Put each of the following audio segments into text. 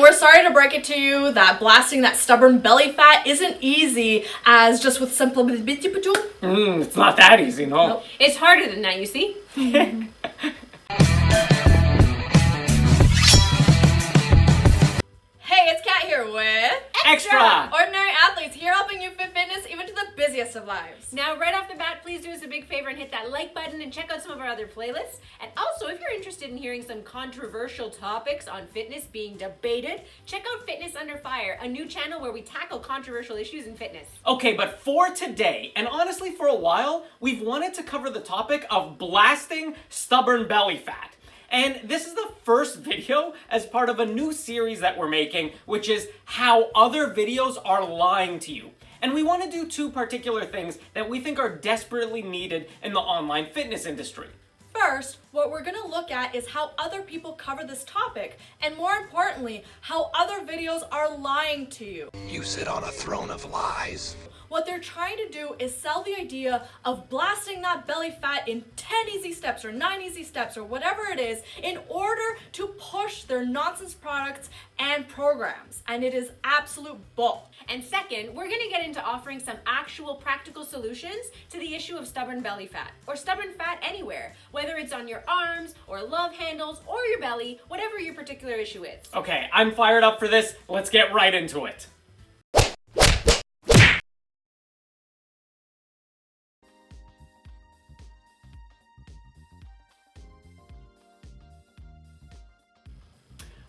We're sorry to break it to you that blasting that stubborn belly fat isn't easy as just with simple... It's not that easy, no. Nope. It's harder than that, you see? Hey, it's Kat here with... Extra! Ordinary athletes here helping you fit fitness even to the busiest of lives. Now, right off the bat, please do us a big favor and hit that like button and check out some of our other playlists. And also, if you're interested in hearing some controversial topics on fitness being debated, check out Fitness Under Fire, a new channel where we tackle controversial issues in fitness. Okay, but for today, and honestly for a while, we've wanted to cover the topic of blasting stubborn belly fat. And this is the first video as part of a new series that we're making, which is how other videos are lying to you. And we want to do two particular things that we think are desperately needed in the online fitness industry. First, what we're going to look at is how other people cover this topic, and more importantly, how other videos are lying to you. You sit on a throne of lies. What they're trying to do is sell the idea of blasting that belly fat in 10 easy steps or 9 easy steps or whatever it is in order to push their nonsense products and programs. And it is absolute bull. And second, we're going to get into offering some actual practical solutions to the issue of stubborn belly fat, or stubborn fat anywhere, whether it's on your arms or love handles or your belly, whatever your particular issue is. Okay, I'm fired up for this. Let's get right into it.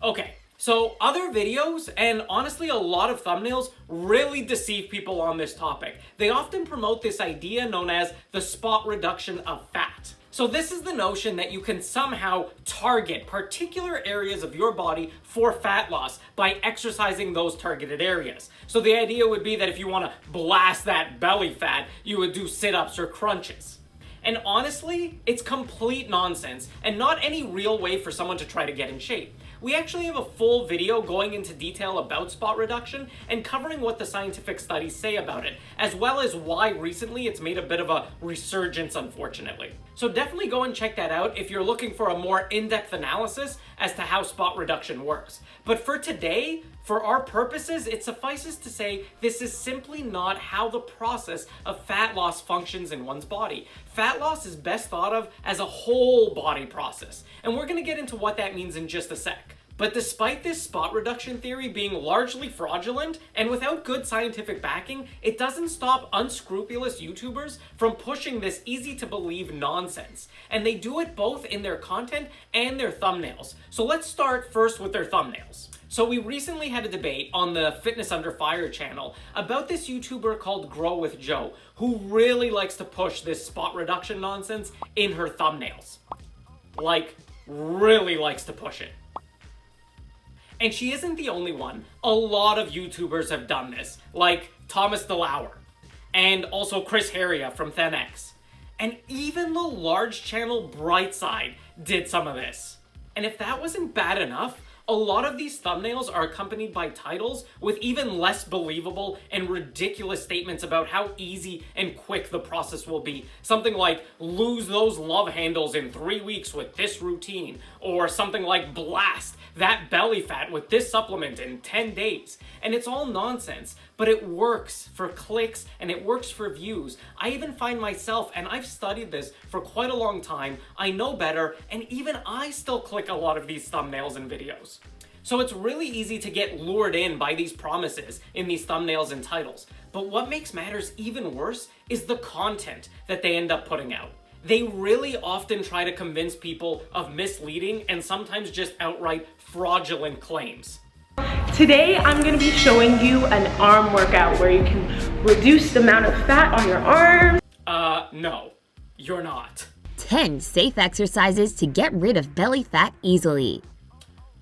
Okay, so other videos, and honestly a lot of thumbnails, really deceive people on this topic. They often promote this idea known as the spot reduction of fat. So this is the notion that you can somehow target particular areas of your body for fat loss by exercising those targeted areas. So the idea would be that if you want to blast that belly fat, you would do sit-ups or crunches. And honestly, it's complete nonsense and not any real way for someone to try to get in shape. We actually have a full video going into detail about spot reduction and covering what the scientific studies say about it, as well as why recently it's made a bit of a resurgence, unfortunately. So definitely go and check that out if you're looking for a more in-depth analysis as to how spot reduction works. But for today, for our purposes, it suffices to say this is simply not how the process of fat loss functions in one's body. Fat loss is best thought of as a whole body process, and we're going to get into what that means in just a sec. But despite this spot reduction theory being largely fraudulent and without good scientific backing, it doesn't stop unscrupulous YouTubers from pushing this easy to believe nonsense. And they do it both in their content and their thumbnails. So let's start first with their thumbnails. So we recently had a debate on the Fitness Under Fire channel about this YouTuber called Grow with Joe, who really likes to push this spot reduction nonsense in her thumbnails. Like, really likes to push it. And she isn't the only one. A lot of YouTubers have done this, like Thomas DeLauer, and also Chris Heria from ThenX. And even the large channel Brightside did some of this. And if that wasn't bad enough, a lot of these thumbnails are accompanied by titles with even less believable and ridiculous statements about how easy and quick the process will be. Something like, lose those love handles in 3 weeks with this routine, or something like, blast that belly fat with this supplement in 10 days. And it's all nonsense, but it works for clicks and it works for views. I even find myself, and I've studied this for quite a long time, I know better, and even I still click a lot of these thumbnails and videos. So it's really easy to get lured in by these promises in these thumbnails and titles. But what makes matters even worse is the content that they end up putting out. They really often try to convince people of misleading and sometimes just outright fraudulent claims. Today I'm going to be showing you an arm workout where you can reduce the amount of fat on your arms. No, you're not. 10 safe exercises to get rid of belly fat easily.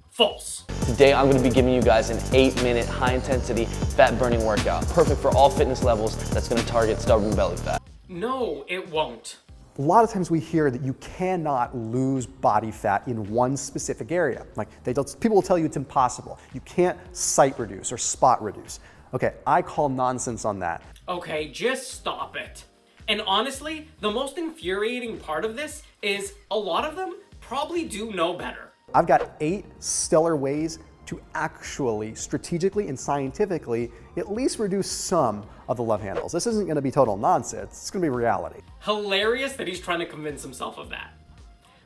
False. Today I'm going to be giving you guys an 8-minute high-intensity fat-burning workout, perfect for all fitness levels that's going to target stubborn belly fat. No, it won't. A lot of times we hear that you cannot lose body fat in one specific area. Like people will tell you it's impossible. You can't site reduce or spot reduce. Okay, I call nonsense on that. Okay, just stop it. And honestly, the most infuriating part of this is a lot of them probably do know better. I've got 8 stellar ways to actually strategically and scientifically at least reduce some of the love handles. This isn't going to be total nonsense, it's going to be reality. Hilarious that he's trying to convince himself of that.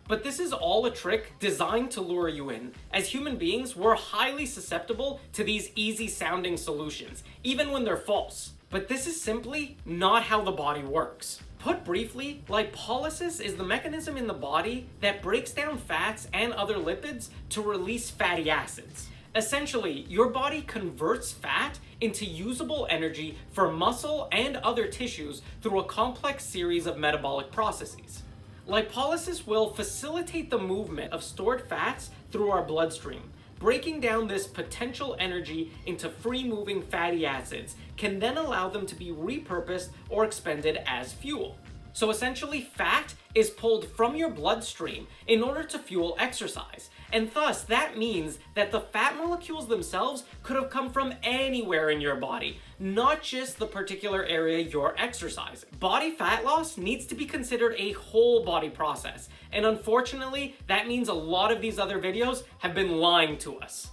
But this is all a trick designed to lure you in. As human beings, we're highly susceptible to these easy sounding solutions, even when they're false. But this is simply not how the body works. Put briefly, lipolysis is the mechanism in the body that breaks down fats and other lipids to release fatty acids. Essentially, your body converts fat into usable energy for muscle and other tissues through a complex series of metabolic processes. Lipolysis will facilitate the movement of stored fats through our bloodstream. Breaking down this potential energy into free-moving fatty acids can then allow them to be repurposed or expended as fuel. So essentially, fat is pulled from your bloodstream in order to fuel exercise. And thus, that means that the fat molecules themselves could have come from anywhere in your body, not just the particular area you're exercising. Body fat loss needs to be considered a whole body process. And unfortunately, that means a lot of these other videos have been lying to us.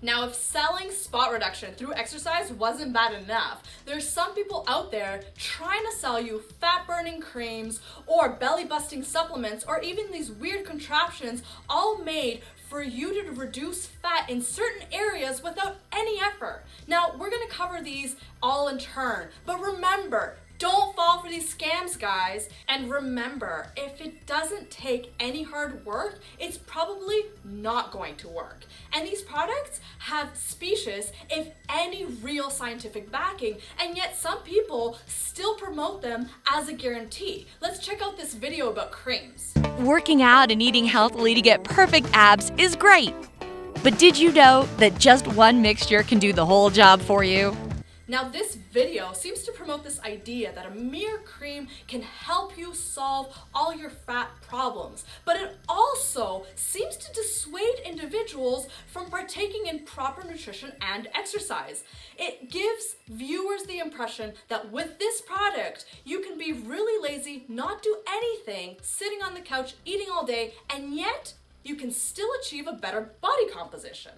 Now, if selling spot reduction through exercise wasn't bad enough, there's some people out there trying to sell you fat-burning creams or belly-busting supplements or even these weird contraptions all made for you to reduce fat in certain areas without any effort. Now, we're gonna cover these all in turn, but remember, don't fall for these scams, guys. And remember, if it doesn't take any hard work, it's probably not going to work. And these products have specious, if any, real scientific backing, and yet some people still promote them as a guarantee. Let's check out this video about creams. Working out and eating healthily to get perfect abs is great. But did you know that just one mixture can do the whole job for you? Now, this video seems to promote this idea that a mere cream can help you solve all your fat problems, but it also seems to dissuade individuals from partaking in proper nutrition and exercise. It gives viewers the impression that with this product, you can be really lazy, not do anything, sitting on the couch, eating all day, and yet you can still achieve a better body composition.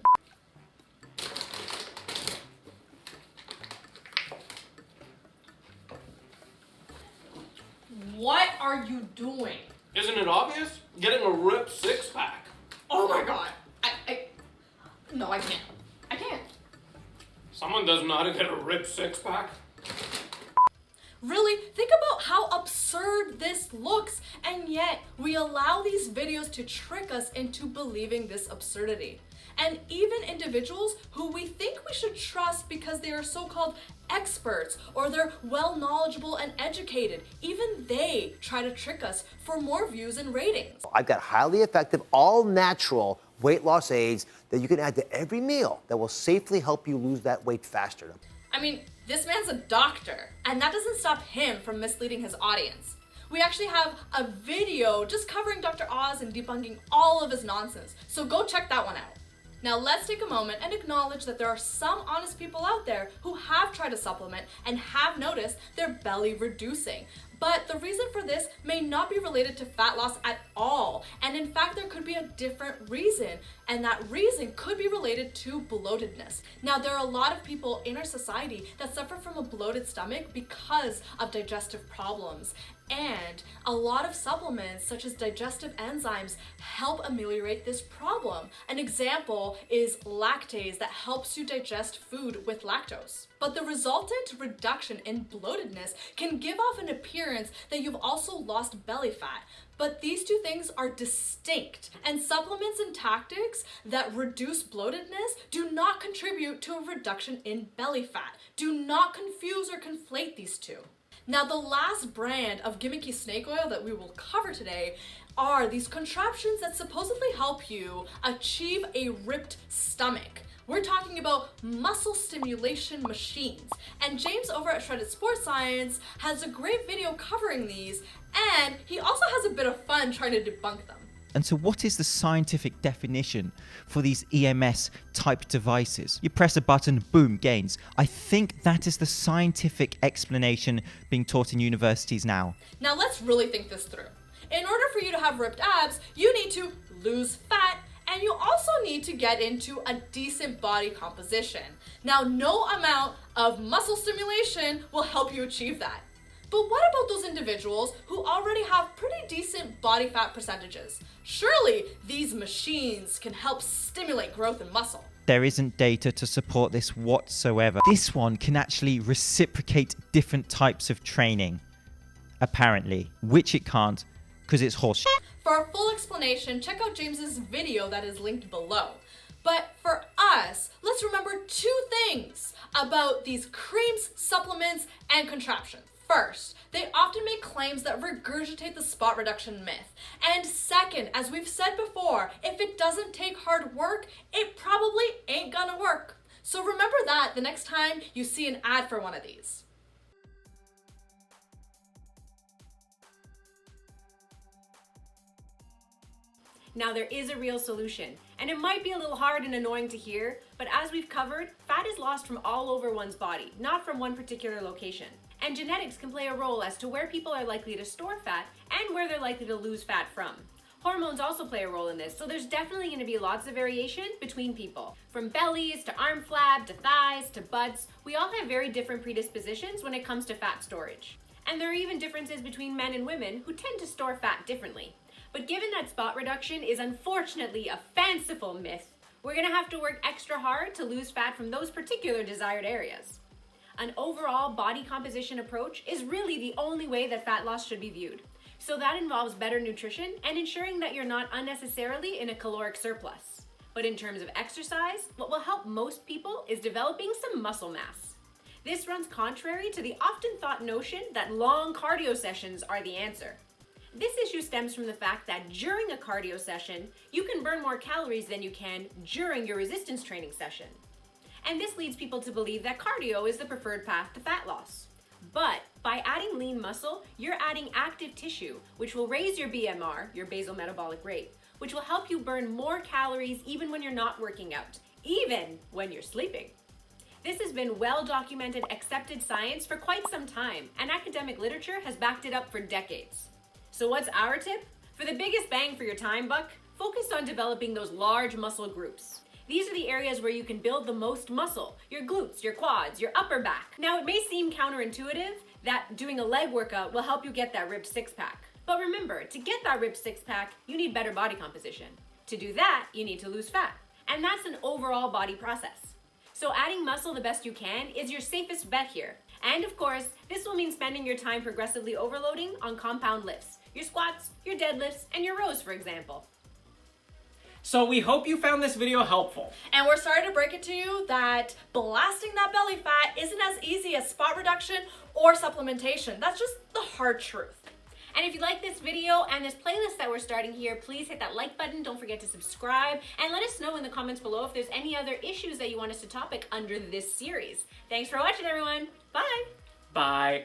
What are you doing? Isn't it obvious? Getting a ripped six-pack. Oh my god. No, I can't. I can't. Someone doesn't know how to get a ripped six-pack? Really, think about how absurd this looks, and yet we allow these videos to trick us into believing this absurdity. And even individuals who we think we should trust because they are so-called experts or they're well knowledgeable and educated, even they try to trick us for more views and ratings. I've got highly effective, all-natural weight loss aids that you can add to every meal that will safely help you lose that weight faster. I mean, this man's a doctor, and that doesn't stop him from misleading his audience. We actually have a video just covering Dr. Oz and debunking all of his nonsense, so go check that one out. Now let's take a moment and acknowledge that there are some honest people out there who have tried to supplement and have noticed their belly reducing. But the reason for this may not be related to fat loss at all. And in fact, there could be a different reason. And that reason could be related to bloatedness. Now, there are a lot of people in our society that suffer from a bloated stomach because of digestive problems. And a lot of supplements, such as digestive enzymes, help ameliorate this problem. An example is lactase that helps you digest food with lactose. But the resultant reduction in bloatedness can give off an appearance that you've also lost belly fat. But these two things are distinct, and supplements and tactics that reduce bloatedness do not contribute to a reduction in belly fat. Do not confuse or conflate these two. Now, the last brand of gimmicky snake oil that we will cover today are these contraptions that supposedly help you achieve a ripped stomach. We're talking about muscle stimulation machines. And James over at Shredded Sports Science has a great video covering these, and he also has a bit of fun trying to debunk them. And so what is the scientific definition for these EMS type devices? You press a button, boom, gains. I think that is the scientific explanation being taught in universities now. Now let's really think this through. In order for you to have ripped abs, you need to lose fat, and you also need to get into a decent body composition. Now, no amount of muscle stimulation will help you achieve that. But what about those individuals who already have pretty decent body fat percentages? Surely these machines can help stimulate growth in muscle. There isn't data to support this whatsoever. This one can actually reciprocate different types of training, apparently, which it can't because it's horseshit. For a full explanation, check out James's video that is linked below. But for us, let's remember two things about these creams, supplements, and contraptions. First, they often make claims that regurgitate the spot reduction myth. And second, as we've said before, if it doesn't take hard work, it probably ain't gonna work. So remember that the next time you see an ad for one of these. Now there is a real solution, and it might be a little hard and annoying to hear, but as we've covered, fat is lost from all over one's body, not from one particular location. And genetics can play a role as to where people are likely to store fat and where they're likely to lose fat from. Hormones also play a role in this, so there's definitely going to be lots of variation between people. From bellies to arm flab to thighs to butts, we all have very different predispositions when it comes to fat storage. And there are even differences between men and women who tend to store fat differently. But given that spot reduction is unfortunately a fanciful myth, we're gonna have to work extra hard to lose fat from those particular desired areas. An overall body composition approach is really the only way that fat loss should be viewed. So that involves better nutrition and ensuring that you're not unnecessarily in a caloric surplus. But in terms of exercise, what will help most people is developing some muscle mass. This runs contrary to the often thought notion that long cardio sessions are the answer. This issue stems from the fact that during a cardio session, you can burn more calories than you can during your resistance training session. And this leads people to believe that cardio is the preferred path to fat loss. But by adding lean muscle, you're adding active tissue, which will raise your BMR, your basal metabolic rate, which will help you burn more calories even when you're not working out, even when you're sleeping. This has been well-documented, accepted science for quite some time, and academic literature has backed it up for decades. So what's our tip? For the biggest bang for your time buck, focus on developing those large muscle groups. These are the areas where you can build the most muscle, your glutes, your quads, your upper back. Now it may seem counterintuitive that doing a leg workout will help you get that ripped six-pack. But remember, to get that ripped six-pack, you need better body composition. To do that, you need to lose fat. And that's an overall body process. So adding muscle the best you can is your safest bet here. And of course, this will mean spending your time progressively overloading on compound lifts. Your squats, your deadlifts, and your rows, for example. So we hope you found this video helpful. And we're sorry to break it to you that blasting that belly fat isn't as easy as spot reduction or supplementation. That's just the hard truth. And if you like this video and this playlist that we're starting here, please hit that like button. Don't forget to subscribe and let us know in the comments below if there's any other issues that you want us to topic under this series. Thanks for watching, everyone. Bye. Bye.